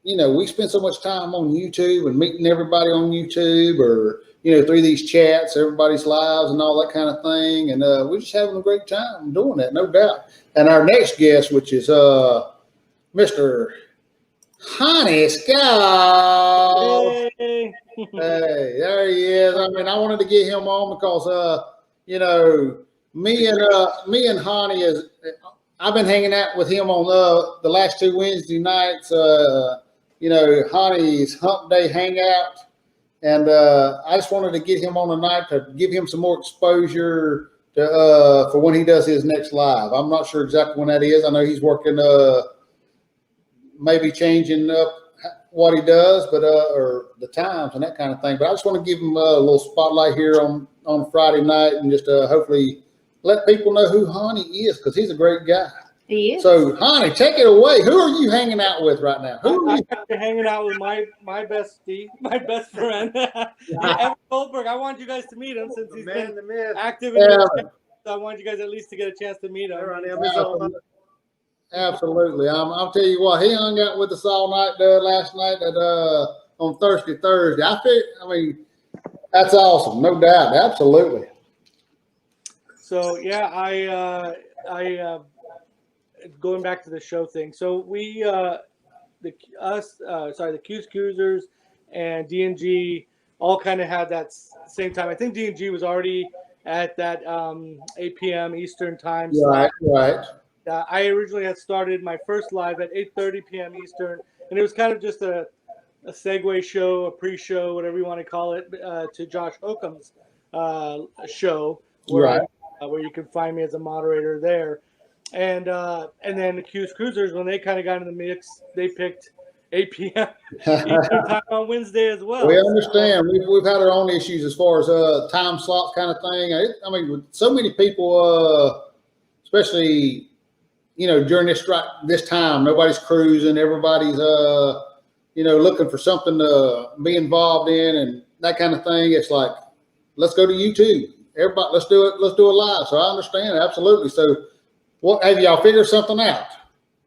we spend so much time on YouTube and meeting everybody on YouTube or, through these chats, everybody's lives and all that kind of thing. And we're just having a great time doing that, no doubt. And our next guest, which is Mr. Hani Scott. Hey. Hey, there he is. I mean, I wanted to get him on because, me and Hani I've been hanging out with him on the last 2 Wednesday nights. Hani's Hump Day Hangout, and I just wanted to get him on tonight to give him some more exposure to for when he does his next live. I'm not sure exactly when that is. I know he's working, maybe changing up what he does, but or the times and that kind of thing. But I just want to give him a little spotlight here on Friday night and just hopefully let people know who Hani is, because he's a great guy. He is. So, Hani, take it away. Who are you hanging out with right now? I'm hanging out with my bestie, my best friend, Evan Goldberg. I want you guys to meet him since he's been active in the chat. So I want you guys at least to get a chance to meet him. Absolutely. I'll tell you what, he hung out with us all night last night on Thursday. I mean, that's awesome, no doubt. Absolutely. So yeah, I going back to the show thing. So we the Q's Cruisers and D&G all kind of had that same time. I think D&G was already at that 8 p.m. Eastern time. Right. I originally had started my first live at 8:30 p.m. Eastern, and it was kind of just a segue show, a pre-show, whatever you want to call it, to Josh Hokum's show, where you can find me as a moderator there. And then the Q's Cruisers, when they kind of got in the mix, they picked 8 p.m. Eastern time on Wednesday as well. We understand. We've had our own issues as far as time slots kind of thing. I mean, with so many people, especially during this time, nobody's cruising. Everybody's looking for something to be involved in and that kind of thing. It's like, let's go to YouTube. Everybody, let's do it. Let's do it live. So I understand absolutely. So, what have y'all figured something out?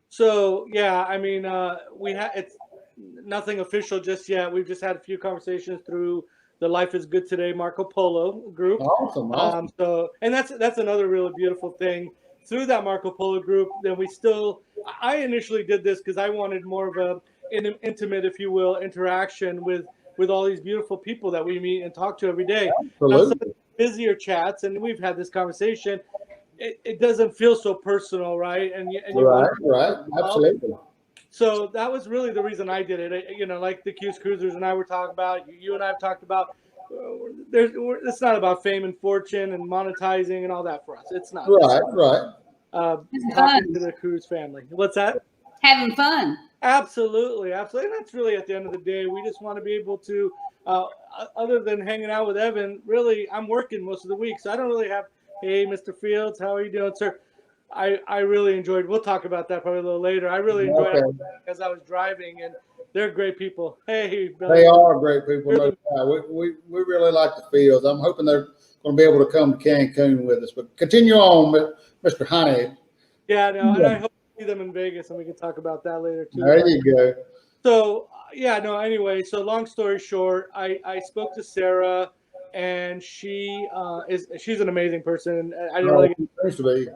So yeah, I mean, it's nothing official just yet. We've just had a few conversations through the Life is Good Today Marco Polo group. Awesome. So, and that's another really beautiful thing. Through that Marco Polo group, then I initially did this because I wanted more of an intimate, if you will, interaction with all these beautiful people that we meet and talk to every day. Absolutely. Now, busier chats, and we've had this conversation. It doesn't feel so personal, right? Right. Absolutely. So that was really the reason I did it. Like the Q's Cruisers and I were talking about, you and I have talked about. It's not about fame and fortune and monetizing and all that for us. It's not. Right. Talking to the cruise family. What's that? Having fun. Absolutely. And that's really at the end of the day. We just want to be able to, other than hanging out with Evan, really, I'm working most of the week, so I don't really have. Hey, Mr. Fields, how are you doing, sir? I really enjoyed. We'll talk about that probably a little later. I really enjoyed it as I was driving, and they're great people. Hey, Billy. They are great people. No doubt. We really like the Fields. I'm hoping they're going to be able to come to Cancun with us. But continue on, Mr. Hani. Yeah, no, and I hope to see them in Vegas, and we can talk about that later too. There you go. So anyway, so long story short, I spoke to Sarah. And she's an amazing person. I didn't really get to be,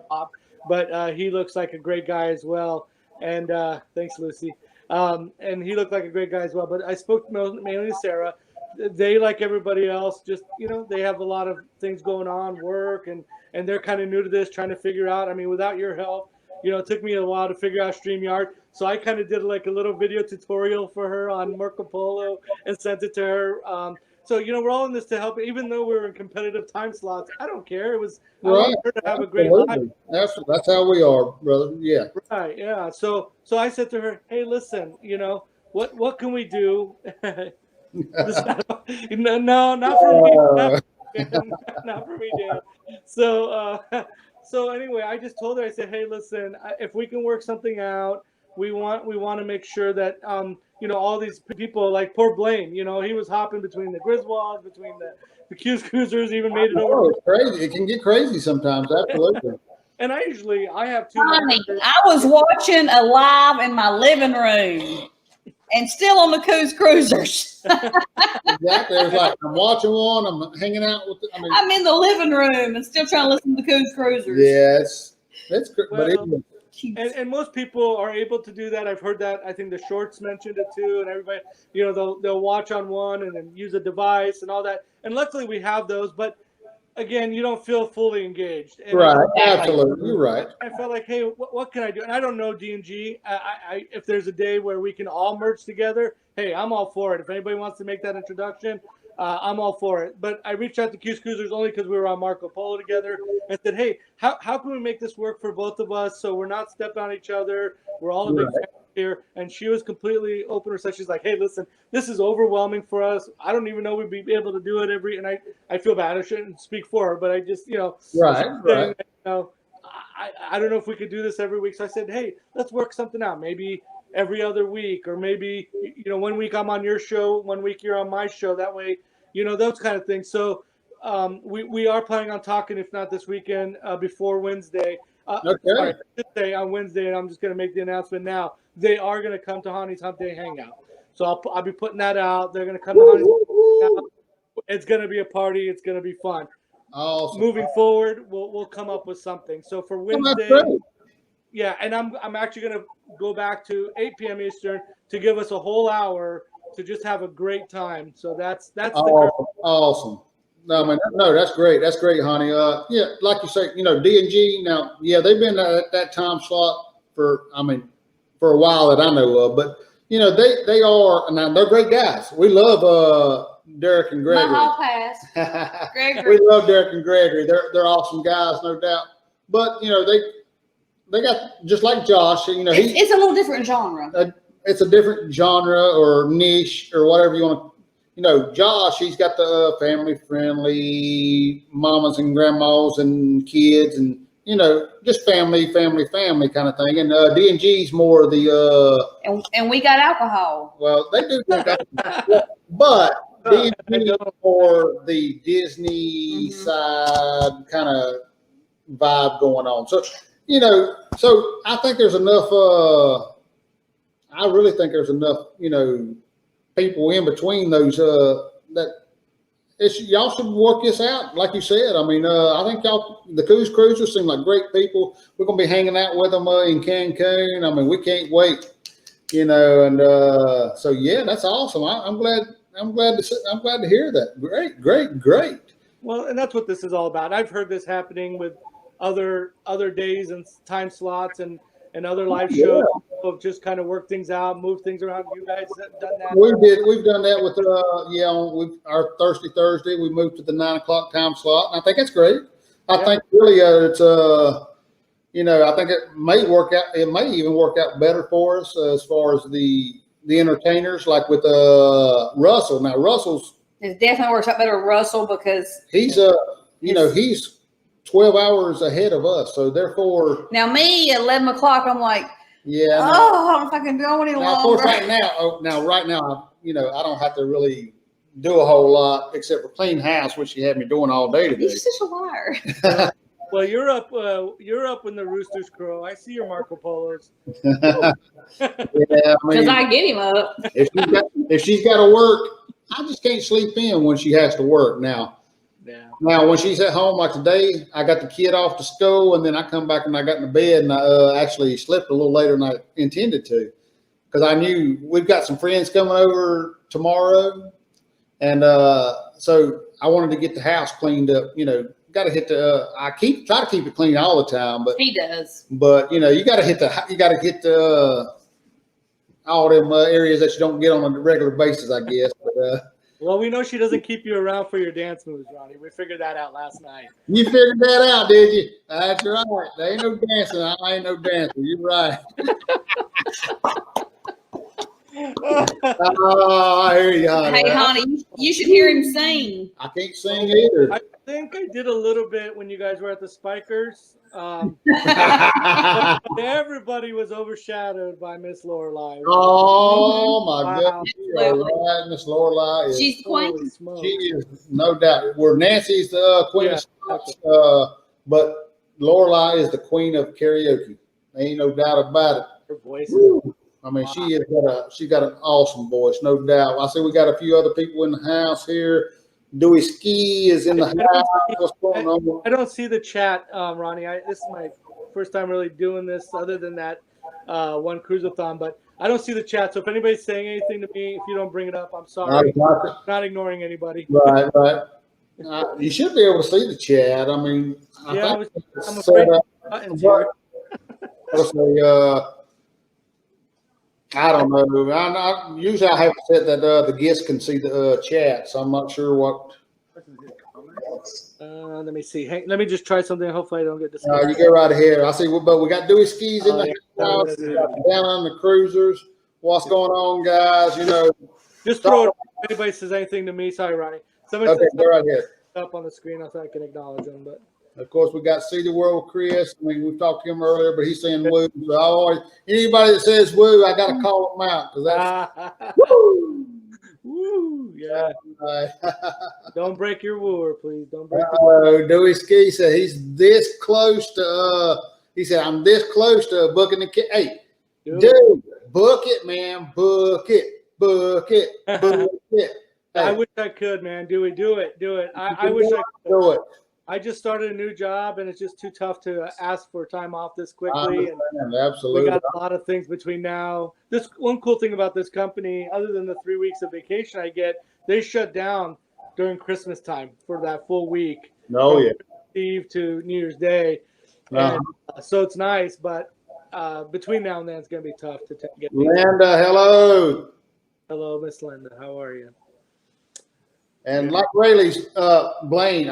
but he looks like a great guy as well. And thanks, Lucy. And he looked like a great guy as well. But I spoke mainly to Sarah. They, like everybody else, just they have a lot of things going on, work, and they're kind of new to this, trying to figure out. I mean, without your help, it took me a while to figure out StreamYard. So I kind of did like a little video tutorial for her on Marco Polo and sent it to her. So, we're all in this to help, even though we're in competitive time slots. I don't care. It was I wanted her to have a great life. That's how we are, brother. Yeah. Right. Yeah. So I said to her, hey, listen, what can we do? No, not for me. Not for me, Dan. So anyway, I just told her, I said, hey, listen, if we can work something out, we want to make sure that, all these people, like poor Blaine, he was hopping between the Griswolds, between the Q's Cruisers, even made it over. It's crazy. It can get crazy sometimes. Absolutely. And I have two. I was watching a live in my living room. And still on the Coos Cruisers. Exactly. It's like I'm watching one. I'm hanging out with. I'm in the living room and still trying to listen to the Coos Cruisers. Yeah, that's good. Well, and most people are able to do that. I've heard that. I think the shorts mentioned it too, and everybody, they'll watch on one and then use a device and all that. And luckily we have those, but again, you don't feel fully engaged. And right, absolutely, you're right. I felt like, hey, what can I do? And I don't know D&G. If there's a day where we can all merge together, hey, I'm all for it. If anybody wants to make that introduction, I'm all for it. But I reached out to Coos Cruisers only because we were on Marco Polo together and said, hey, how can we make this work for both of us so we're not stepping on each other? We're all a big family here. And she was completely open herself. She's like, hey, listen, this is overwhelming for us. I don't even know we'd be able to do it every. And I feel bad. I shouldn't speak for her, but I just, right. I don't know if we could do this every week. So I said, hey, let's work something out. Maybe every other week, or maybe, 1 week I'm on your show, 1 week you're on my show. That way, those kind of things. So we are planning on talking, if not this weekend, before Wednesday. Sorry, this day on Wednesday, and I'm just going to make the announcement now. They are going to come to Hani's Hump Day Hangout. So I'll be putting that out. They're going to come to Hani's Hump Day Hangout. It's going to be a party. It's going to be fun. Awesome. Moving forward, we'll come up with something. So for Wednesday, yeah, and I'm actually going to go back to 8 p.m. Eastern to give us a whole hour to just have a great time. So that's awesome. No, that's great. That's great, Hani. Yeah, like you say, D&G. Now, yeah, they've been at that time slot for a while that I know of. But they are now. They're great guys. We love Derek and Gregory. My hall pass. We love Derek and Gregory. They're awesome guys, no doubt. But they got, just like Josh. It's a little different genre. It's a different genre or niche or whatever you want to. Josh, he's got the family-friendly mamas and grandmas and kids and, just family kind of thing. And D&G's more the... and we got alcohol. Well, they do drink alcohol. But D&G is more the Disney side kind of vibe going on. So, so I think there's enough... I really think there's enough, people in between those that y'all should work this out. Like you said, I think the Coos Cruisers seem like great people. We're gonna be hanging out with them in Cancun. We can't wait, and so yeah, that's awesome. I'm glad to hear that. Great. Well, and that's what this is all about. I've heard this happening with other days and time slots and other live shows of just kind of work things out, move things around. You guys have done that? We've done that with our Thursday. We moved to the 9 o'clock time slot, and I think that's great. I think really it's I think it may work out. It may even work out better for us as far as the entertainers, like with Russell. Now It definitely works out better with Russell because he's he's 12 hours ahead of us, so therefore. Now me at 11 o'clock, I'm like, yeah. I don't know if I can go any longer. Of course, right now, I don't have to really do a whole lot except for clean house, which you had me doing all day today. You're such a liar. Well, you're up when the roosters crow. I see your Marco Polos. Yeah, because I get him up. If she's got to work, I just can't sleep in when she has to work now. Yeah. Now, when she's at home, like today, I got the kid off to school, and then I come back and I got in the bed, and I actually slept a little later than I intended to, because I knew we've got some friends coming over tomorrow, and so I wanted to get the house cleaned up. Got to hit the. Try to keep it clean all the time, but he does. But you got to get all them areas that you don't get on a regular basis, I guess. But well, we know she doesn't keep you around for your dance moves, Ronnie. We figured that out last night. You figured that out, did you? That's right. There ain't no dancing. I ain't no dancer. You're right. Oh, I hear you, Hani. Hey, Hani, you should hear him sing. I can't sing either. I think I did a little bit when you guys were at the Spikers. Everybody was overshadowed by Miss Lorelai. Oh my goodness, Miss Lorelai is. She's the queen. She is, no doubt. Where Nancy's the queen of spots, but Lorelai is the queen of karaoke. Ain't no doubt about it. Her voice. Woo. I mean, she got an awesome voice, no doubt. I see we got a few other people in the house here. Dewey Ski is in the house. What's going on? I don't see the chat, Ronnie. This is my first time really doing this, other than that one cruisathon. But I don't see the chat. So if anybody's saying anything to me, if you don't bring it up, I'm sorry. Not ignoring anybody. Right. You should be able to see the chat. I mean, I'm afraid buttons here. I don't know. Usually I have it set that the guests can see the chat, so I'm not sure what. Let me see. Hey, let me just try something. Hopefully I don't get discouraged. You go right ahead. I see, but we got Dewey Skis in the house. Down on the cruisers. What's going on, guys? Just throw it. If anybody says anything to me, sorry, Ronnie. Somebody okay, go right ahead. Up on the screen, I thought I can acknowledge them, but. Of course, we got See the World with Chris. I mean, we talked to him earlier, but he's saying woo. So anybody that says woo, I got to call them out because that's woo. Woo, yeah. Don't break your wooer, please. Don't break. Dewey Ski said he's this close to. He said I'm this close to booking the kid. Hey, dude, book it, man. Book it. Book it. Book it. Hey. I wish I could, man. Dewey, do it. Do it. I wish I could. Do it. I just started a new job, and it's just too tough to ask for time off this quickly. And absolutely. We got a lot of things between now. This one cool thing about this company, other than the 3 weeks of vacation I get, they shut down during Christmas time for that full week. Oh, yeah. Eve to New Year's Day. And, so it's nice, but between now and then, it's going to be tough to get. Linda, hello. Hello, Miss Linda. How are you? And like Raley's, Blaine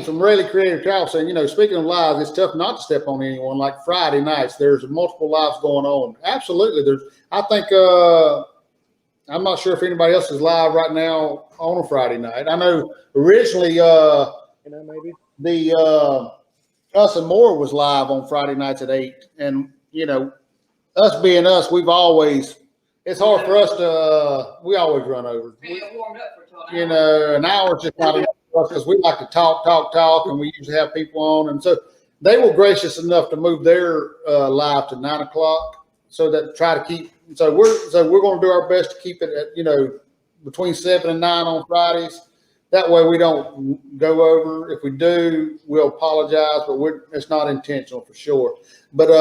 from Raley Creative Travel saying, speaking of lives, it's tough not to step on anyone. Like Friday nights, there's multiple lives going on. Absolutely. I think, I'm not sure if anybody else is live right now on a Friday night. I know originally, maybe the Us and More was live on Friday nights at 8. And, us being us, it's hard for us to, we always run over. An hour is just not enough for us because we like to talk, and we usually have people on. And so they were gracious enough to move their live to 9 o'clock so that try to keep, so we're going to do our best to keep it at, between 7 and 9 on Fridays. That way we don't go over. If we do, we'll apologize, but it's not intentional for sure. But,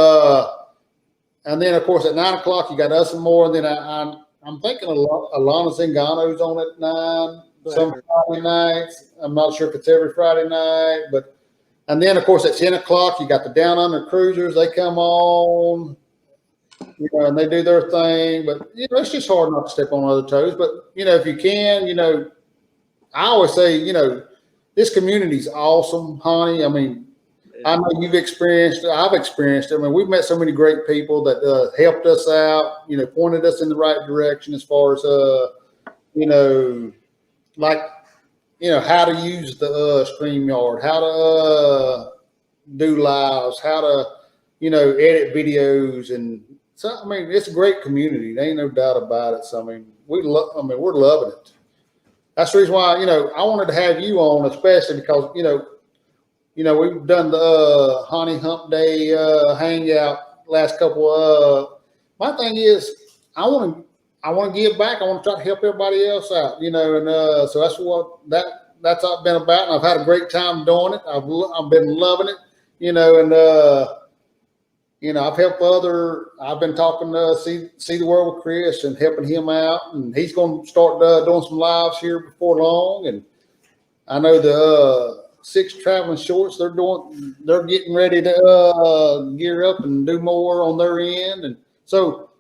and then, of course, at 9 o'clock, you got Us and More. And then I'm thinking Alana Zingano's on at 9 some Friday nights. I'm not sure if it's every Friday night. And then, of course, at 10 o'clock, you got the Down Under Cruisers. They come on, and they do their thing. But, it's just hard not to step on other toes. But, if you can, I always say, this community's awesome, Hani. I mean, I know I've experienced it. I mean, we've met so many great people that helped us out, pointed us in the right direction as far as, how to use the StreamYard, how to do lives, how to, edit videos. And so, I mean, it's a great community. There ain't no doubt about it. So, I mean, we're loving it. That's the reason why, I wanted to have you on, especially because, we've done the Hani Hump Day hangout last couple. My thing is, I want to give back. I want to try to help everybody else out, and so that's what that's all been about. And I've had a great time doing it. I've been loving it, and I've helped I've been talking to See the World with Chris and helping him out, and he's going to start doing some lives here before long. And I know the 6 Traveling Shorts, they're getting ready to gear up and do more on their end. And so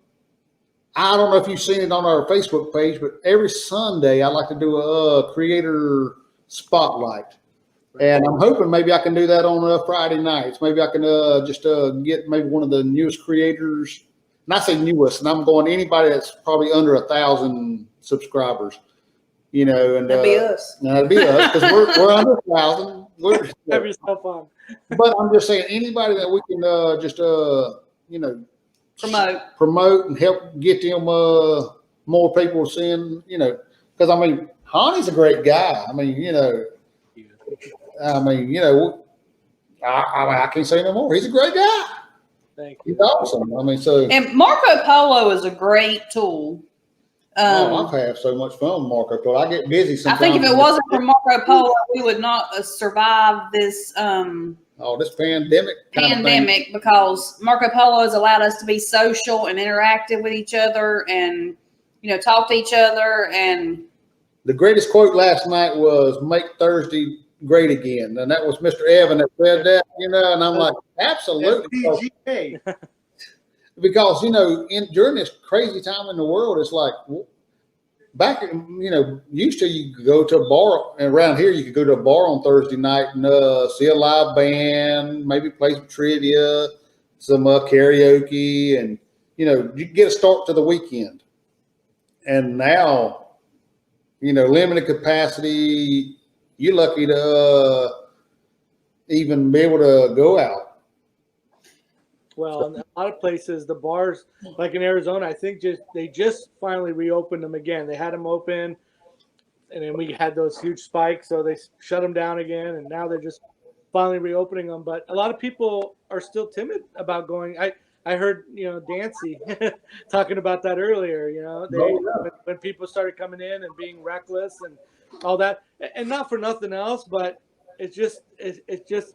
I don't know if you've seen it on our Facebook page, but every Sunday I like to do a creator spotlight. And I'm hoping maybe I can do that on Friday nights. Maybe I can just get maybe one of the newest creators. And I say newest, and I'm going anybody that's probably under 1,000 subscribers. And that'd be us. That'd be us because we're under 1,000. Have yourself on. But I'm just saying anybody that we can just promote and help get them more people seeing. Because I mean, Hani's a great guy. I mean, I can't say no more. He's a great guy. Thank you. He's awesome. I mean, so. And Marco Polo is a great tool. I've had so much fun with Marco Polo. I get busy I sometimes. think if it wasn't for Marco Polo, we would not have survived this this pandemic. Because Marco Polo has allowed us to be social and interactive with each other and, talk to each other. And The greatest quote last night was "Make Thursday great again," and that was Mr. Evan that said that. And I'm like, absolutely. Because during this crazy time in the world, it's like back, used to you could go to a bar, and around here you could go to a bar on Thursday night and see a live band, maybe play some trivia, some karaoke, and you get a start to the weekend. And now, limited capacity, you're lucky to even be able to go out. Well, in a lot of places, the bars, like in Arizona, I think they just finally reopened them again. They had them open, and then we had those huge spikes, so they shut them down again, and now they're just finally reopening them. But a lot of people are still timid about going. I heard Dancy talking about that earlier. When people started coming in and being reckless and all that, and not for nothing else, but it just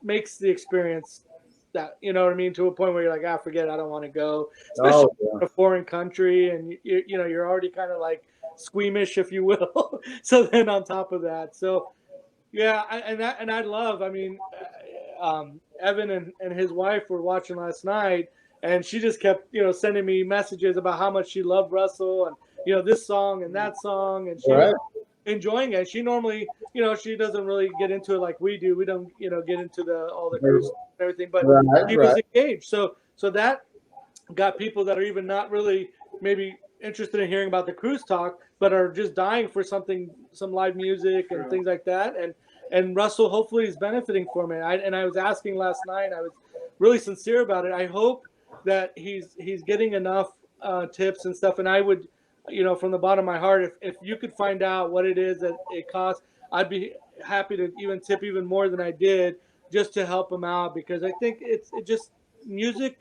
makes the experience. That what I mean, to a point where you're like, forget it, I don't want to go, especially in a foreign country, and you're already kind of like squeamish, if you will. So then on top of that, I love. I mean, Evan and his wife were watching last night, and she just kept sending me messages about how much she loved Russell and this song and that song, and she was enjoying it. She normally she doesn't really get into it like we do. We don't get into all the cruise and everything, but he was engaged. So that got people that are even not really maybe interested in hearing about the cruise talk, but are just dying for some live music and things like that. And Russell hopefully is benefiting from it. I was asking last night, I was really sincere about it. I hope that he's getting enough tips and stuff. And I would, from the bottom of my heart, if you could find out what it is that it costs, I'd be happy to even tip even more than I did, just to help him out, because I think it just music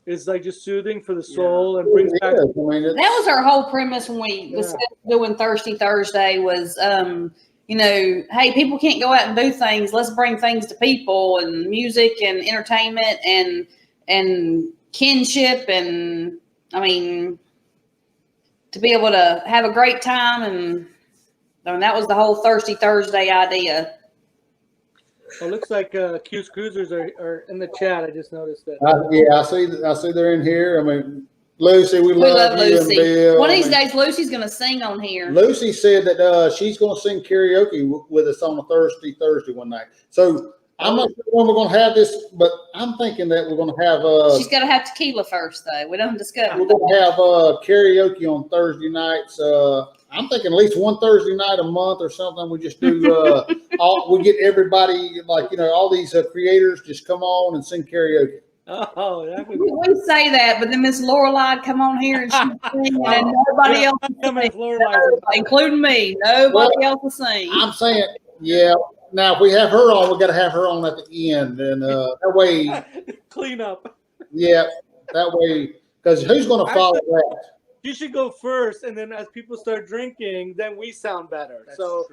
is like just soothing for the soul and brings back. That was our whole premise when we discussed doing Thirsty Thursday was, hey, people can't go out and do things. Let's bring things to people, and music and entertainment and kinship, and I mean, to be able to have a great time, and that was the whole Thirsty Thursday idea. Well, it looks like Q's Cruisers are in the chat. I just noticed that. I see they're in here. I mean, Lucy, we love you, Lucy. and Bill. One of these days, Lucy's going to sing on here. Lucy said that she's going to sing karaoke with us on a Thursday one night. So I'm not sure when we're going to have this, but I'm thinking that we're going to have. She's got to have tequila first, though. We don't discuss. We're going to have karaoke on Thursday nights. I'm thinking at least one Thursday night a month or something. We just do. We get everybody, like all these creators, just come on and sing karaoke. Oh, that would we say that, but then Miss Lorelei come on here and she's singing, and nobody else will sing, including me. Nobody else will sing. I'm saying, yeah. Now, if we have her on, we got to have her on at the end, and that way, clean up. Yeah, that way, because who's going to follow that? You should go first, and then as people start drinking, then we sound better. So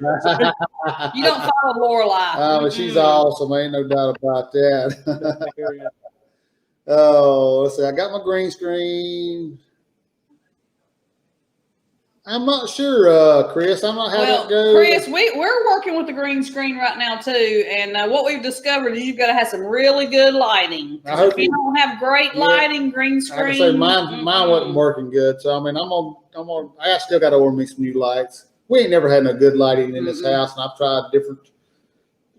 you don't follow Lorelei. But she's awesome. Ain't no doubt about that. Oh, let's see. I got my green screen. I'm not sure, Chris. I'm not how that goes. Chris, we're working with the green screen right now too, and what we've discovered is you've got to have some really good lighting. If you don't have great lighting, green screen. I can say mine wasn't working good, so I mean, I still got to order me some new lights. We ain't never had no good lighting in this house, and I've tried different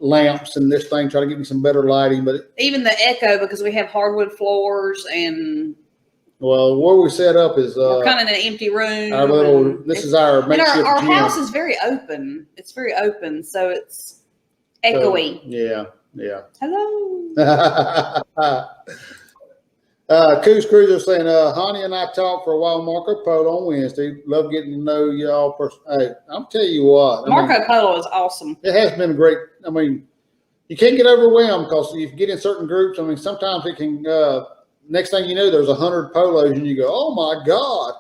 lamps and this thing, try to get me some better lighting, but even the echo, because we have hardwood floors and. Well, where we set up is we're kind of in an empty room. This is our makeshift and our gym. house is very open. It's very open, so it's echoey. So, yeah. Hello. Coos Cruiser saying, Hani and I talked for a while Marco Polo on Wednesday. Love getting to know y'all. Hey, I'm telling you what. Marco Polo is awesome. It has been great. I mean, you can't get overwhelmed because if you get in certain groups, I mean, sometimes it can next thing you know, there's 100 polos, and you go, "Oh my God!"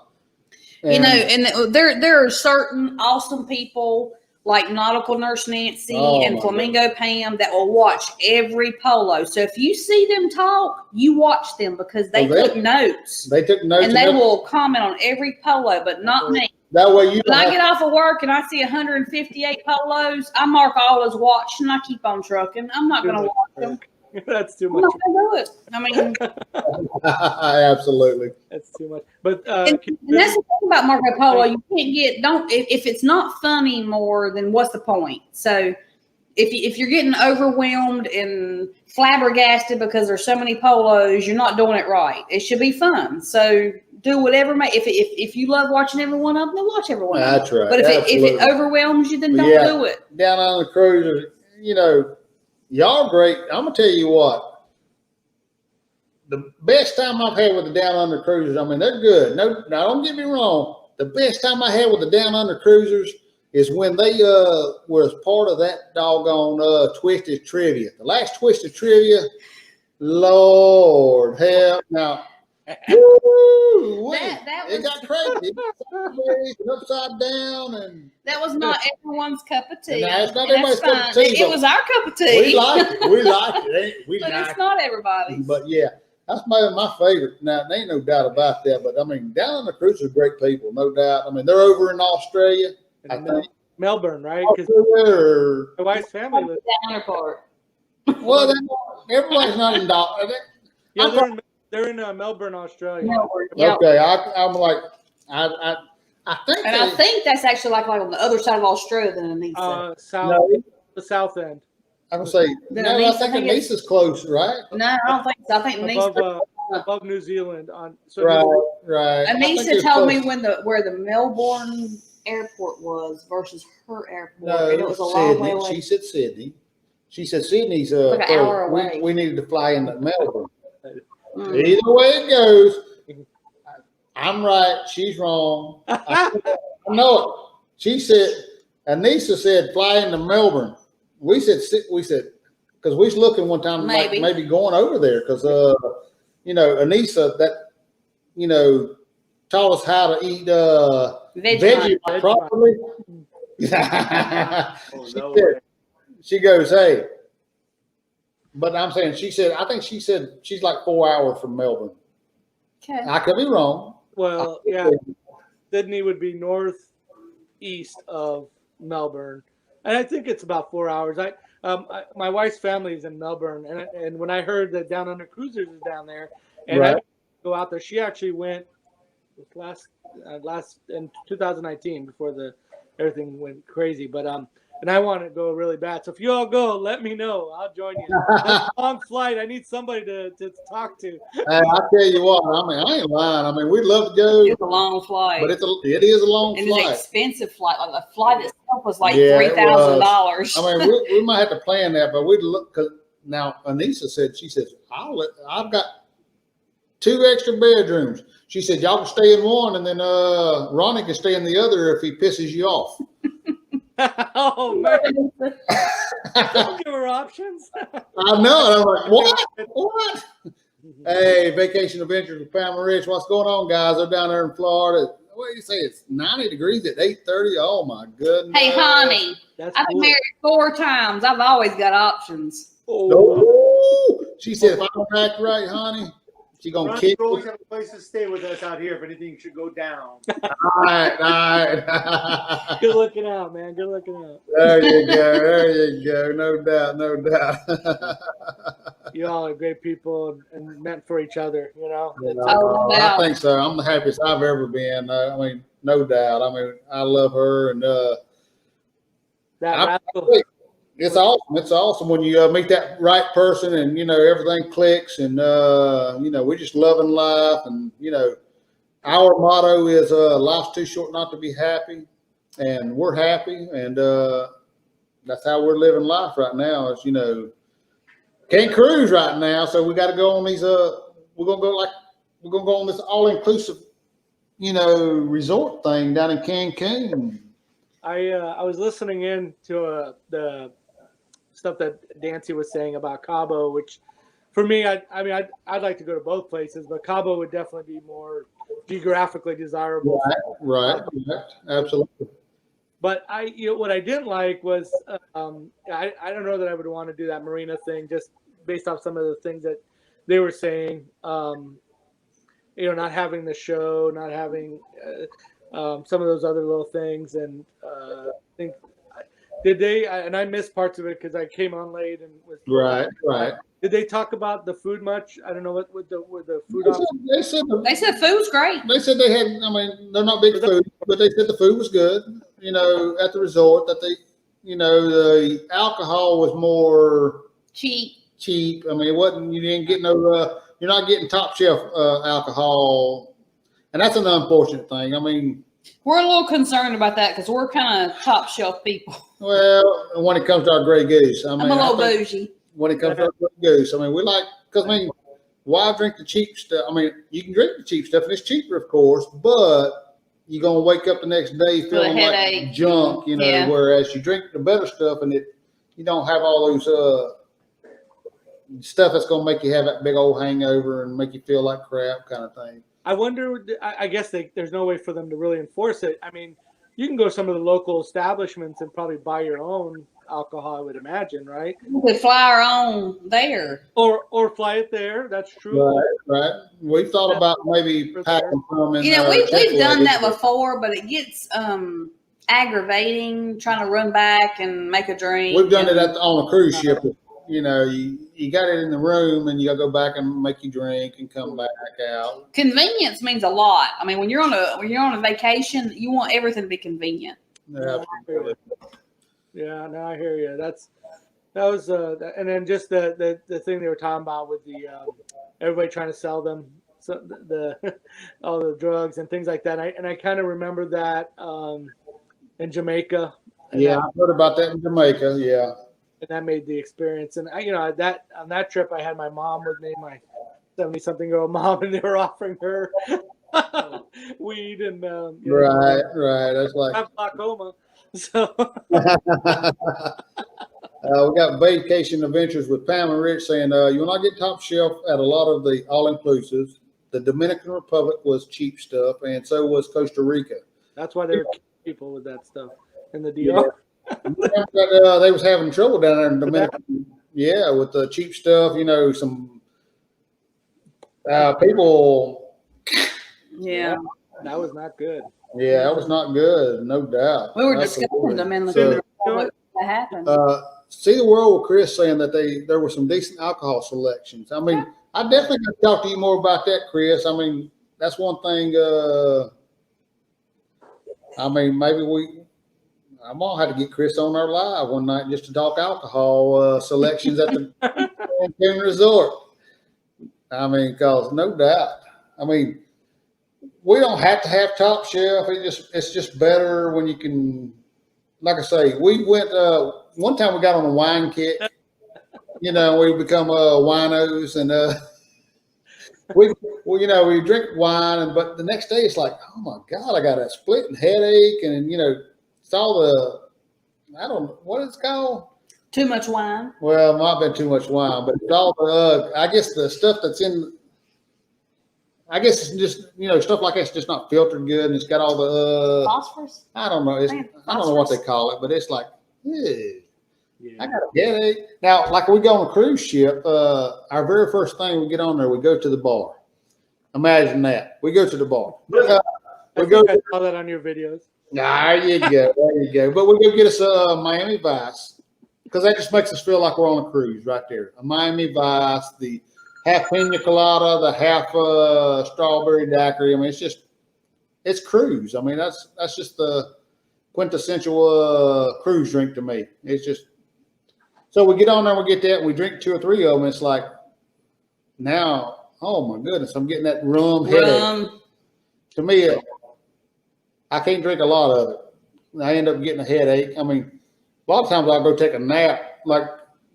And, and there are certain awesome people like Nautical Nurse Nancy and Flamingo Pam that will watch every polo. So if you see them talk, you watch them because they took notes. They took notes, and they will comment on every polo, but not me. That way, you. When I get off of work and I see 158 polos, I mark all as watched and I keep on trucking. I'm not going to watch them. That's too much. I'm not going to do it. I mean, absolutely. That's too much. But and that's the thing about Marco Polo. You can't if it's not funny more, then what's the point? So if you're getting overwhelmed and flabbergasted because there's so many polos, you're not doing it right. It should be fun. So do whatever. If you love watching every one of them, then watch every one of them. That's right. But if it overwhelms you, then don't do it. Down on the cruisers, y'all great. I'm gonna tell you what. The best time I've had with the Down Under Cruisers, I mean, they're good. No, now don't get me wrong. The best time I had with the Down Under Cruisers is when they was part of that doggone Twisted Trivia. The last Twisted Trivia, Lord help. Now, it got crazy. Upside down, and that was not everyone's cup of tea. It's not everybody's cup of tea. It was our cup of tea. We like it. We like it. But it's not everybody's. But yeah. That's my favorite. Now, there ain't no doubt about that. But, I mean, Down on the Cruise are great people, no doubt. I mean, they're over in Australia, I think. Melbourne, right? Because my wife's family lives down part. Well, everybody's not in Yeah, they're in Melbourne, Australia. Melbourne, yeah. Okay, I'm like, I think. And I think that's actually like on the other side of Australia than Anissa. The south end. I'm gonna say I think Anissa's close, right? No, I don't think so. I think Anissa above New Zealand right. Anissa told me where the Melbourne airport was versus her airport. No, and it was a long way away. She said Sydney. She said Sydney's like an hour away. We needed to fly into Melbourne. Either way it goes, I'm right. She's wrong. I know it. She said Anissa said fly into Melbourne. We said because we was looking one time maybe going over there because Anissa taught us how to eat veggie properly. She goes, hey, but I'm saying I think she said she's like 4 hours from Melbourne. Okay, I could be wrong. Well, yeah, Sydney would be northeast of Melbourne. And I think it's about 4 hours. My wife's family is in Melbourne, and when I heard that Down Under Cruisers is down there, and I go out there, she actually went last in 2019 before everything went crazy. But and I want to go really bad. So if you all go, let me know. I'll join you. That's a long flight. I need somebody to talk to. Hey, I'll tell you what. I mean, I ain't lying. I mean, we'd love to go. It's a long flight, but it is a long flight. It's an expensive flight. Like the flight itself was like $3,000. I mean, we might have to plan that, but we'd look because now Anissa said I've got 2 extra bedrooms. She said y'all can stay in one, and then Ronnie can stay in the other if he pisses you off. Oh man! Don't give her options. I know. I'm like, what? Hey, Vacation Adventures with Pam Rich. What's going on, guys? They're down there in Florida. What do you say? It's 90 degrees at 8:30. Oh my goodness. Hey, Hani, I've been married 4 times. I've always got options. Oh. She said, if I don't act right, Hani, she's going to kick me. You always have a place to stay with us out here if anything should go down. All right. Good looking out, man. Good looking out. There you go. No doubt. You all are great people and meant for each other, I think so. I'm the happiest I've ever been. I mean, no doubt. I mean, I love her, and it's awesome. It's awesome when you meet that right person, and everything clicks, and we're just loving life, and our motto is life's too short not to be happy, and we're happy, and that's how we're living life right now. Is can't cruise right now, so we got to go on these. We're gonna go on this all-inclusive, resort thing down in Cancun. I was listening in to the stuff that Dancy was saying about Cabo, which for me, I'd like to go to both places, but Cabo would definitely be more geographically desirable. Right. Absolutely. But what I didn't like was, I don't know that I would want to do that marina thing just based off some of the things that they were saying. Not having the show, not having some of those other little things, and I think did they? And I missed parts of it because I came on late and was Right. Did they talk about the food much? I don't know what the food. They said food's great. They said they had. I mean, they're not big food, but they said the food was good. At the resort, that the alcohol was more cheap. I mean, it wasn't. You didn't get no. You're not getting top shelf alcohol, and that's an unfortunate thing. I mean, we're a little concerned about that because we're kind of top shelf people. Well, when it comes to our Grey Goose, I'm a little bougie. When it comes to our Grey Goose, I mean, we like, because I mean, why drink the cheap stuff? I mean, you can drink the cheap stuff, and it's cheaper, of course, but you're gonna wake up the next day feeling like junk, Whereas you drink the better stuff, and you don't have all those stuff that's gonna make you have that big old hangover and make you feel like crap, kind of thing. I wonder. I guess there's no way for them to really enforce it. I mean, you can go to some of the local establishments and probably buy your own alcohol, I would imagine, right? We could fly our own there. Or fly it there. That's true. Right. We've thought about maybe packing some in. We've done that before, but it gets aggravating trying to run back and make a drink. We've done it on a cruise ship. You got it in the room, and you got to go back and make you drink and come back out. Convenience means a lot. I mean, when you're on a vacation, you want everything to be convenient. Yeah, no, I hear you. That was and then just the thing they were talking about with the everybody trying to sell them all the drugs and things like that. I kind of remember that in Jamaica. Yeah, I've heard about that in Jamaica. Yeah. And that made the experience. And on that trip, I had my mom with me, my 70-something-year-old mom, and they were offering her weed and right. That's like I have glaucoma. So we got Vacation Adventures with Pam Rich saying you will not get top shelf at a lot of the all-inclusives. The Dominican Republic was cheap stuff, and so was Costa Rica. That's why they were people with that stuff in the DR. They was having trouble down there in Dominican. Yeah, with the cheap stuff, some people. Yeah, that was not good. Yeah, that was not good, no doubt. We were discussing them in the what happened. See the World with Chris saying that there were some decent alcohol selections. I mean, I definitely got to talk to you more about that, Chris. I mean, that's one thing. I mean, maybe I'm gonna have to get Chris on our live one night just to talk alcohol selections at the Cancun Resort. I mean, cause no doubt. I mean, we don't have to have top shelf. It's just better when you can. Like I say, we went one time. We got on a wine kick. We become winos, and we drink wine, but the next day it's like, oh my God, I got a splitting headache, and it's all I don't know what it's called. Too much wine. Well, it might have been too much wine, but it's all the I guess the stuff that's in. I guess it's just stuff like that's just not filtered good, and it's got all the phosphorus. I don't know. I don't know what they call it, but it's like, I got a headache. Now, like we go on a cruise ship, our very first thing we get on there, we go to the bar. Imagine that. We go to the bar. I saw that on your videos. There you go. But we go get us a Miami Vice, because that just makes us feel like we're on a cruise right there. A Miami Vice, the half pina colada, the half strawberry daiquiri. I mean, it's cruise. I mean, that's just the quintessential cruise drink to me. It's just, so we get on there, we get that, and we drink 2 or 3 of them. It's like, now, oh my goodness, I'm getting that rum headache. To me, I can't drink a lot of it. I end up getting a headache. I mean, a lot of times I'll go take a nap, like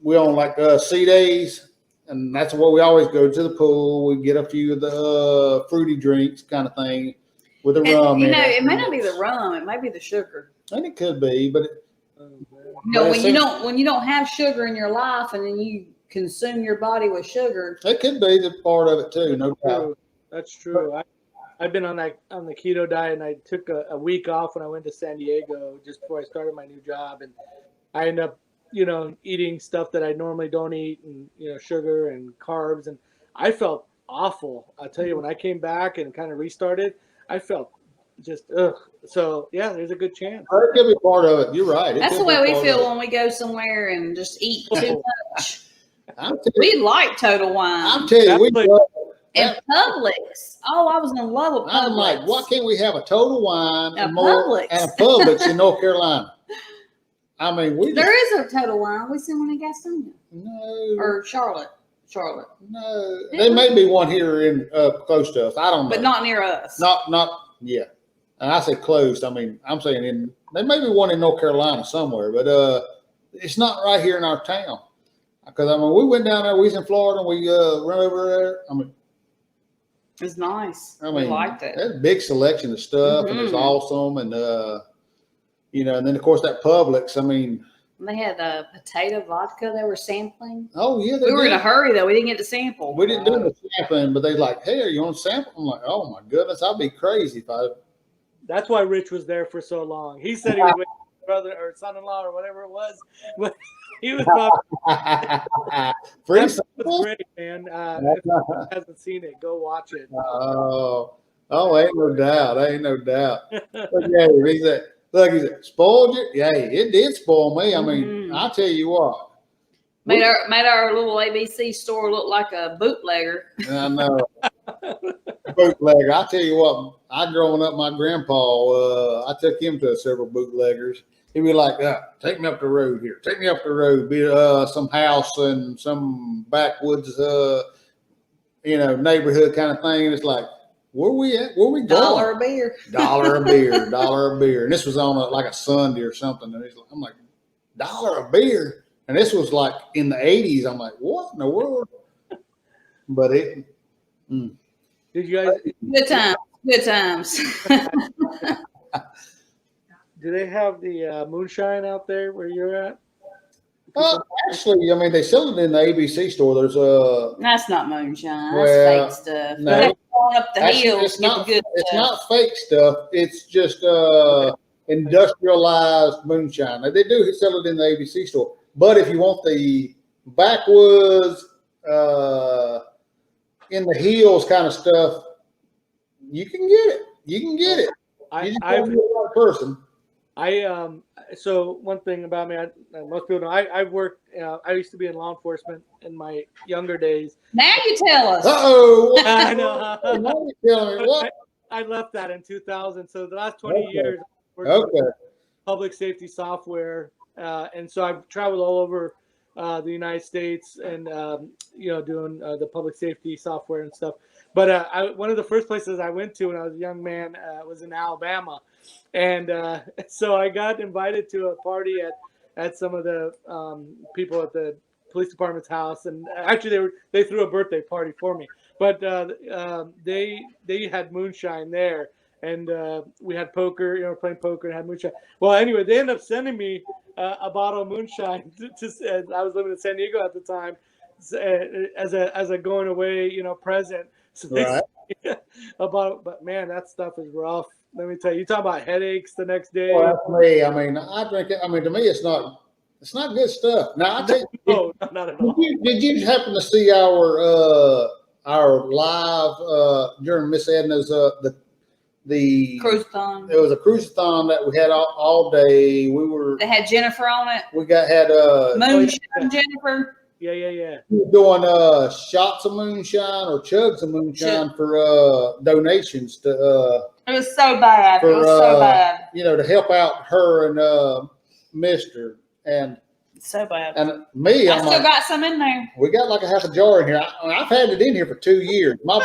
we on like sea days. And that's where we always go to the pool. We get a few of the fruity drinks kind of thing with the rum. It may not be the rum. It might be the sugar. And it could be, but when you don't have sugar in your life, and then you consume your body with sugar. It could be the part of it too, no doubt. That's true. I've been on the keto diet, and I took a week off when I went to San Diego just before I started my new job, and I ended up, eating stuff that I normally don't eat, and sugar and carbs, and I felt awful. I'll tell you, when I came back and kind of restarted, I felt just ugh. So yeah, there's a good chance. It could be part of it. You're right. That's the way we feel when we go somewhere and just eat too much. We like Total Wine. I'm telling you, we love and Publix. Oh, I was in love with Publix. I'm like, why can't we have a Total Wine and a Publix in North Carolina? I mean, there is a Total Wine. We see one in Gastonia. No. Or Charlotte. No. There may be one here in close to us. I don't know. But not near us. Yeah. And I say closed. I mean, I'm saying there may be one in North Carolina somewhere, but it's not right here in our town. Because I mean, we went down there. We was in Florida, and we run over there. I mean, it's nice. I mean, we liked it. There's a big selection of stuff, and it's awesome. And and then of course that Publix. I mean, they had potato vodka they were sampling. Oh yeah, we were in a hurry though. We didn't get to sample. We didn't do the sampling, but they like, hey, are you on sample? I'm like, oh my goodness, I'd be crazy if I. That's why Rich was there for so long. He said he was with his brother or son-in-law or whatever it was, but he was probably That's great, man. If you hasn't seen it, go watch it. Ain't no doubt. But yeah, he said, spoiled you? Yeah, it did spoil me. I mean, I'll tell you what. Made our little ABC store look like a bootlegger. I know. Bootlegger. I tell you what, growing up, my grandpa, I took him to several bootleggers. He'd be like, take me up the road here. Take me up the road. Be some house and some backwoods, neighborhood kind of thing. And it's like, where we at? Where we going? Dollar a beer. Dollar a beer. And this was on like a Sunday or something. And I'm like, $1 a beer. And this was like in the 80s. I'm like, what in the world? But it. Did you guys? Good times. Do they have the moonshine out there where you're at? Actually, I mean, they sell it in the ABC store. There's That's not moonshine. That's fake stuff. No, going up the hill. It's not fake stuff. It's just industrialized moonshine. Now, they do sell it in the ABC store. But if you want the backwoods, in the hills kind of stuff, you can get it. I'm the right person. So one thing about me, most people know, I've worked. I used to be in law enforcement in my younger days. Now you tell us. I know. Now you tell me what? I left that in 2000. So the last 20 years, I worked with public safety software, and so I've traveled all over the United States and doing the public safety software and stuff. But one of the first places I went to when I was a young man was in Alabama. And so I got invited to a party at some of the people at the police department's house. And actually they threw a birthday party for me. But they had moonshine there. And we had poker, playing poker and had moonshine. Well, anyway, they ended up sending me a bottle of moonshine to I was living in San Diego at the time as a going away, present. So but man, that stuff is rough. Let me tell you, talk about headaches the next day. Well, that's me. I mean, I drink it. I mean, to me, it's not good stuff. Now, I tell you, no, not at all. Did you happen to see our live during Miss Edna's the cruise-a-thon? It was a cruise-a-thon that we had all day. They had Jennifer on it. We had moonshine Jennifer. Yeah. We were doing shots of moonshine or chugs of moonshine for donations to. It was so bad. It was so bad. To help out her and Mister and. So bad. And me, I still got some in there. We got like a half a jar in here. I've had it in here for 2 years. My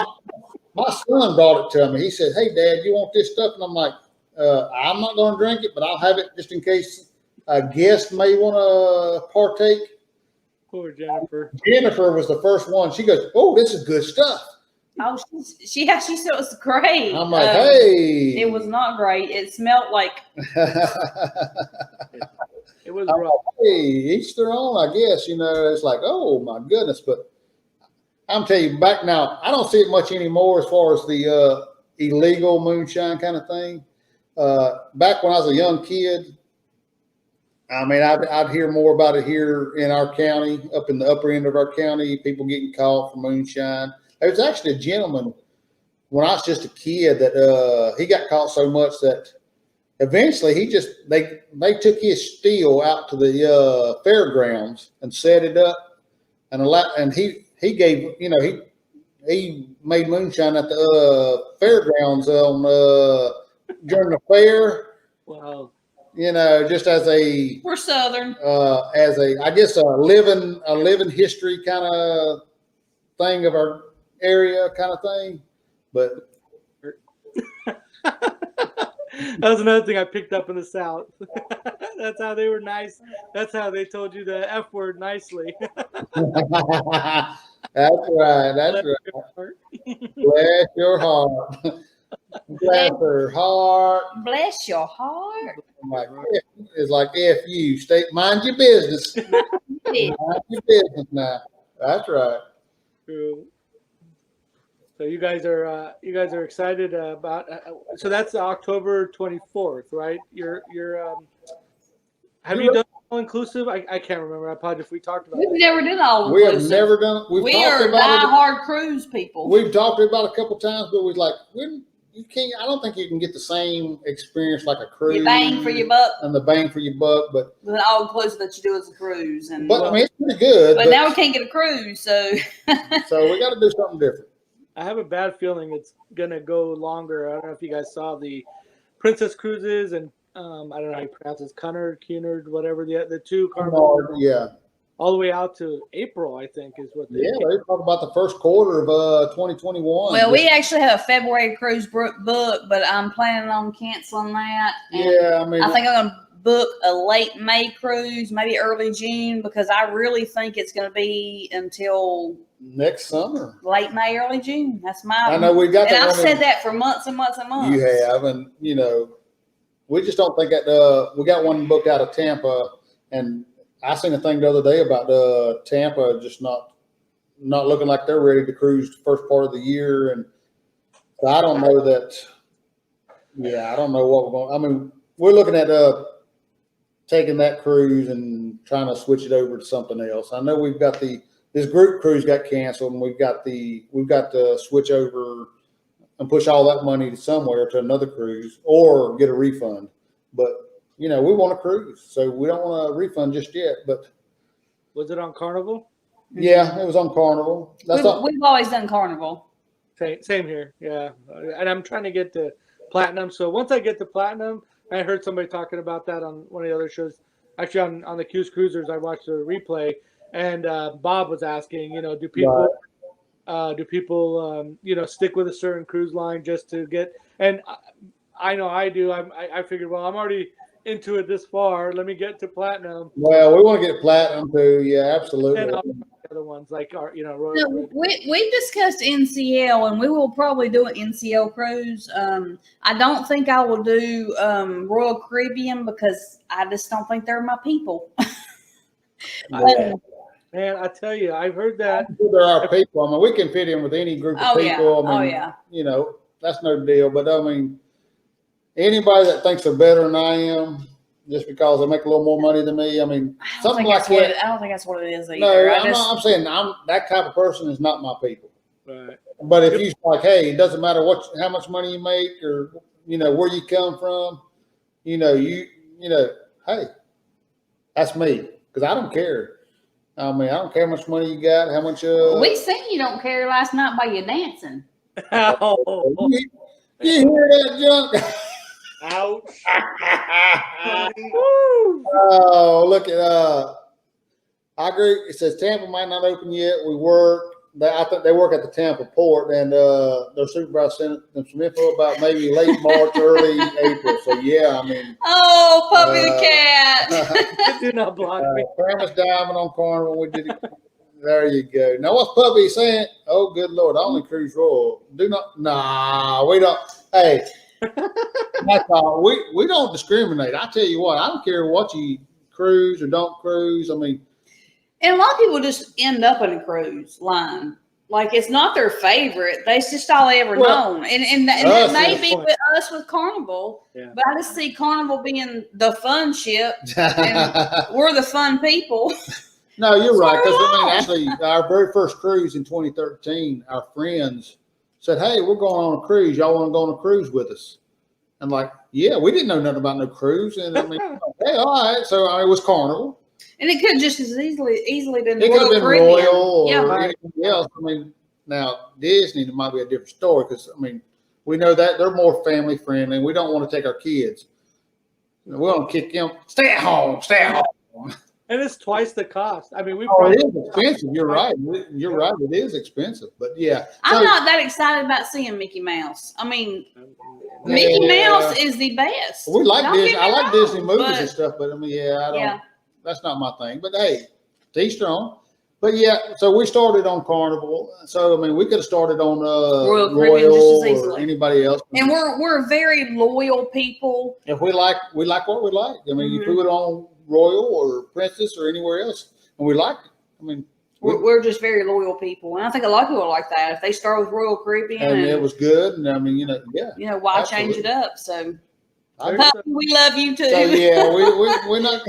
son brought it to me. He said, "Hey, Dad, you want this stuff?" And I'm like, "I'm not going to drink it, but I'll have it just in case a guest may want to partake." Poor Jennifer. Jennifer was the first one. She goes, "Oh, this is good stuff." Oh, she said it was great. I'm like, "Hey." It was not great. It smelled like. It was rough. Hey, each their own, I guess. It's like, oh my goodness. But I'm telling you, back now, I don't see it much anymore as far as the illegal moonshine kind of thing. Back when I was a young kid, I mean, I'd hear more about it here in our county, up in the upper end of our county, people getting caught for moonshine. There was actually a gentleman when I was just a kid that he got caught so much that eventually they took his steel out to the fairgrounds and set it up and he gave, he made moonshine at the fairgrounds on during the fair. Wow. Just as We're Southern. I guess a living history kind of thing of our area kind of thing. But that was another thing I picked up in the South. That's how they were nice. That's how they told you the F word nicely. That's right. That's right. Bless your heart. Bless her heart. Bless your heart. It's like F you. Mind your business. Mind your business now. That's right. True. So you guys are excited about. So that's October 24th, right? Have you done all inclusive? I can't remember. I apologize if we talked about. We've never done all We have inclusive. never done. We are die-hard cruise people. We've talked about it a couple times, but we're like, you can't. I don't think you can get the same experience like a cruise. Your bang for your buck. And the bang for your buck, but with an all inclusive that you do as a cruise. And I mean, it's pretty good. But now we can't get a cruise, so. So we got to do something different. I have a bad feeling it's gonna go longer. I don't know if you guys saw the Princess Cruises and I don't know how you pronounce it, Cunard, whatever the two Carnival. Yeah. All the way out to April, I think, is what they. Yeah, they talk about the first quarter of 2021. Well, we actually have a February cruise book, but I'm planning on canceling that. Yeah, I mean, I think I'm gonna book a late May cruise, maybe early June, because I really think it's gonna be until next summer, late May, early June. That's my. I know we got. And I've said that for months and months and months. You have, and we just don't think that. We got one booked out of Tampa, and I seen a thing the other day about Tampa just not looking like they're ready to cruise the first part of the year, and so I don't know that. Yeah, I don't know what we're going. I mean, we're looking at taking that cruise and trying to switch it over to something else. I know we've got this group cruise got canceled, and we've got to switch over and push all that money somewhere to another cruise or get a refund. But we want a cruise, so we don't want a refund just yet. But was it on Carnival? Yeah, it was on Carnival. We've always done Carnival. Same here, yeah. And I'm trying to get to Platinum. So once I get to Platinum, I heard somebody talking about that on one of the other shows. Actually, on the Q's Cruisers, I watched the replay, and Bob was asking, do people stick with a certain cruise line just to get? And I know I do. I figured, well, I'm already into it this far. Let me get to Platinum. Well, we want to get Platinum too. Yeah, absolutely. And other ones like our, Royal. No, we've discussed NCL, and we will probably do an NCL cruise. I don't think I will do Royal Caribbean because I just don't think they're my people. Man, I tell you, I've heard that. There are people. I mean, we can fit in with any group of people. Yeah. I mean, that's no deal. But I mean, anybody that thinks they're better than I am just because they make a little more money than me, I mean, something like that. I don't think that's what it is either. No, I'm saying that type of person is not my people. Right. But if you like, hey, it doesn't matter how much money you make or where you come from, hey, that's me because I don't care. I mean, I don't care how much money you got, how much. We seen you don't care last night by you dancing. You hear that junk? Ouch. Oh, look at I agree. It says Tampa might not open yet. We work. I think they work at the Tampa port, and their supervisor sent them some info about maybe late March, early April. So yeah, I mean. Oh, Puppy the cat. Do not block me. Famous Diamond on Carnival. We did it. There you go. Now what's Puppy saying? Oh, good Lord! I only cruise Royal. Do not. Nah, we don't. Hey. That's all. We don't discriminate. I tell you what, I don't care what you cruise or don't cruise. I mean, and a lot of people just end up in a cruise line. Like it's not their favorite. That's just all they ever known. And that may be with us with Carnival. Yeah. But I just see Carnival being the fun ship and we're the fun people. No, you're right. Because I mean, actually, our very first cruise in 2013, our friends said, "Hey, we're going on a cruise. Y'all want to go on a cruise with us?" I'm like, "Yeah, we didn't know nothing about no cruise." And I mean, hey, all right. So it was Carnival. And it could just as easily been it could have been Royal or anything else. I mean, now Disney, it might be a different story because I mean, we know that they're more family friendly, and we don't want to take our kids. We want to kick them. Stay at home. Stay at home. And it's twice the cost. I mean, it is expensive. You're right. You're right. It is expensive, but yeah. I'm not that excited about seeing Mickey Mouse. I mean, Mickey Mouse is the best. We like Disney. I like Disney movies and stuff, but I mean, I don't. Yeah. That's not my thing. But hey, stay strong. But yeah, so we started on Carnival. So I mean, we could have started on Royal just as easily. Or anybody else. And we're very loyal people. If we like what we like. I mean, you put it on Royal or Princess or anywhere else, and we like it. I mean, we're just very loyal people, and I think a lot of people are like that. If they start with Royal Caribbean, and it was good, and I mean, why change it up? So. We love you too. So yeah, we're not.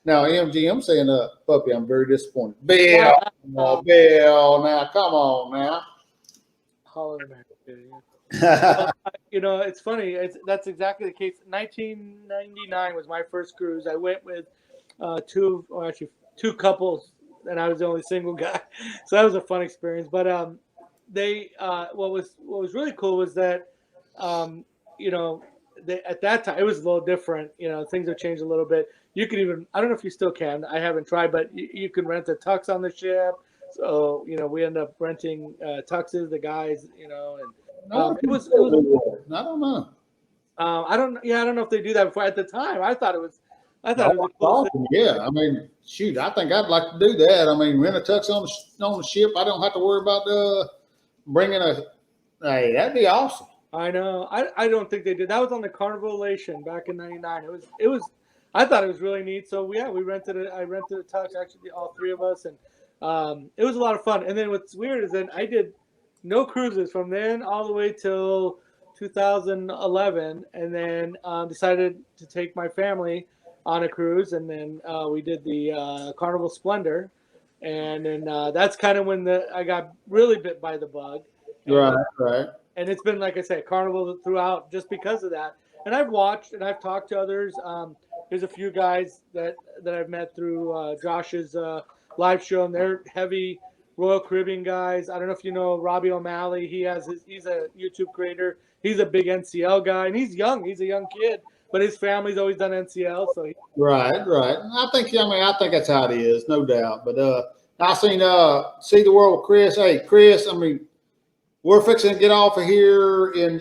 Now MGM saying, "Puppy, I'm very disappointed." Bill, Bill, now come on now. Holler back. It's funny. That's exactly the case. 1999 was my first cruise. I went with two couples, and I was the only single guy. So that was a fun experience. But what was really cool was that at that time it was a little different. Things have changed a little bit. You can even, I don't know if you still can, I haven't tried, but you can rent a tux on the ship. So we end up renting tuxes, the guys, and it was I don't know. I don't know if they do that before. At the time, I thought it was awesome. Yeah, I mean, shoot, I think I'd like to do that. I mean, rent a tux on the ship. I don't have to worry about bringing hey, that'd be awesome. I know. I don't think they did. That was on the Carnival Elation back in '99. It was. I thought it was really neat. So yeah, we rented it. I rented a tux. Actually, all three of us, and it was a lot of fun. And then what's weird is then I did no cruises from then all the way till 2011, and then decided to take my family on a cruise, and then we did the Carnival Splendor, and then that's kind of when I got really bit by the bug. Right. And it's been, like I said, Carnival throughout just because of that. And I've watched and I've talked to others. There's a few guys that I've met through Josh's live show, and they're heavy Royal Caribbean guys. I don't know if you know Robbie O'Malley. He's a YouTube creator. He's a big NCL guy, and he's young. He's a young kid, but his family's always done NCL. So right. I think that's how it is, no doubt. But I seen See the World with Chris. Hey, Chris, I mean, we're fixing to get off of here in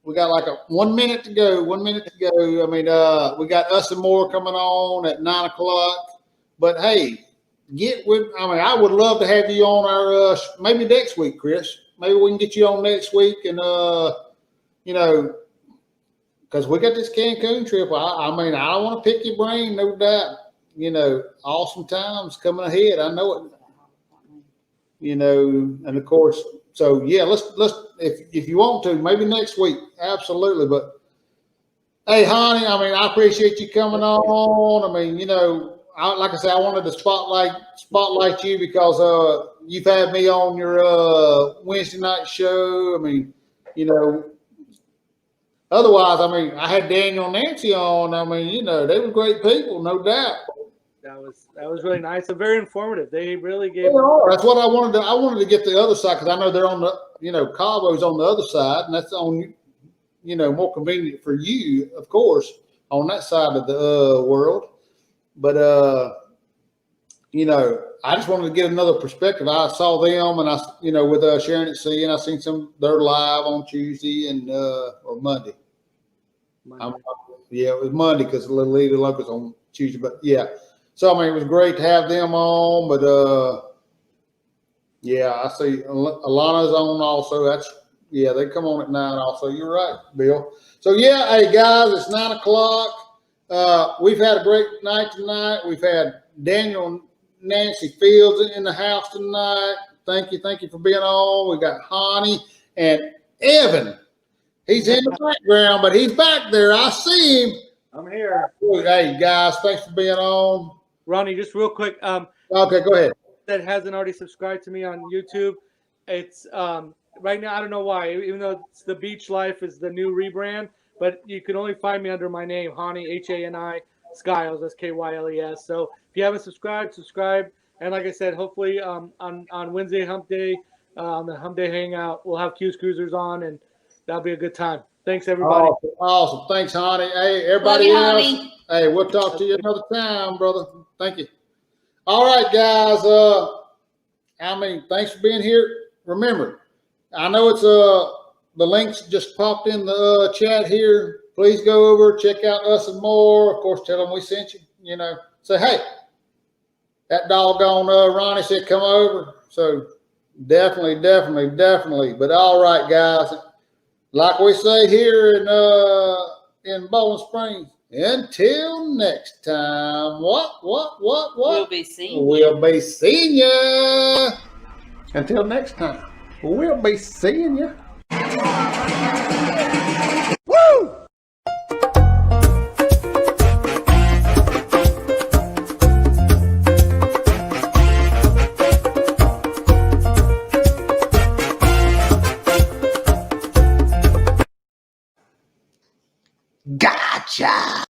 we got like 1 minute to go. 1 minute to go. I mean, we got Us and More coming on at 9:00. But hey, I would love to have you on our maybe next week, Chris. Maybe we can get you on next week, and because we got this Cancun trip. I mean, I don't want to pick your brain, no doubt. Awesome times coming ahead. I know it. And of course. So yeah, let's if you want to, maybe next week, absolutely. But hey, Hani, I mean, I appreciate you coming on. I mean, like I said, I wanted to spotlight you because you've had me on your Wednesday night show. I mean, otherwise, I mean, I had Daniel and Nancy on. I mean, they were great people, no doubt. That was really nice and very informative. They really gave. That's what I wanted to. I wanted to get the other side because I know they're on the, Cabo's on the other side, and that's on, more convenient for you, of course, on that side of the world. But I just wanted to get another perspective. I saw them, and with Sharon at Sea, and I seen they're live on Tuesday and or Monday. It was Monday because Lolita Locust on Tuesday, but yeah. So, I mean, it was great to have them on, but, I see Alana's on also. They come on at 9 also. You're right, Bill. So, yeah, hey, guys, it's 9:00. We've had a great night tonight. We've had Daniel and Nancy Fields in the house tonight. Thank you for being on. We got Hani and Evan. He's in the background, but he's back there. I see him. I'm here. Hey guys, thanks for being on. Ronnie, just real quick. Okay, go ahead. That hasn't already subscribed to me on YouTube. It's right now. I don't know why. Even though it's the Beach Life is the new rebrand, but you can only find me under my name, Hani, Hani Skiles, Skyles. So if you haven't subscribed, subscribe. And like I said, hopefully on Wednesday Hump Day, on the Hump Day Hangout, we'll have Q's Cruisers on, and that'll be a good time. Thanks, everybody. Awesome. Thanks, Hani. Hey, everybody Love you, else. Hani. Hey, we'll talk to you another time, brother. Thank you. All right, guys. Thanks for being here. Remember, I know it's the links just popped in the chat here. Please go over, check out Us and More. Of course, tell them we sent you. You know, say, hey, that doggone Ronnie said come over. So definitely. But all right, guys. Like we say here in Bowling Springs, until next time, what? We'll be seeing you. Until next time, we'll be seeing you. Woo! Gotcha!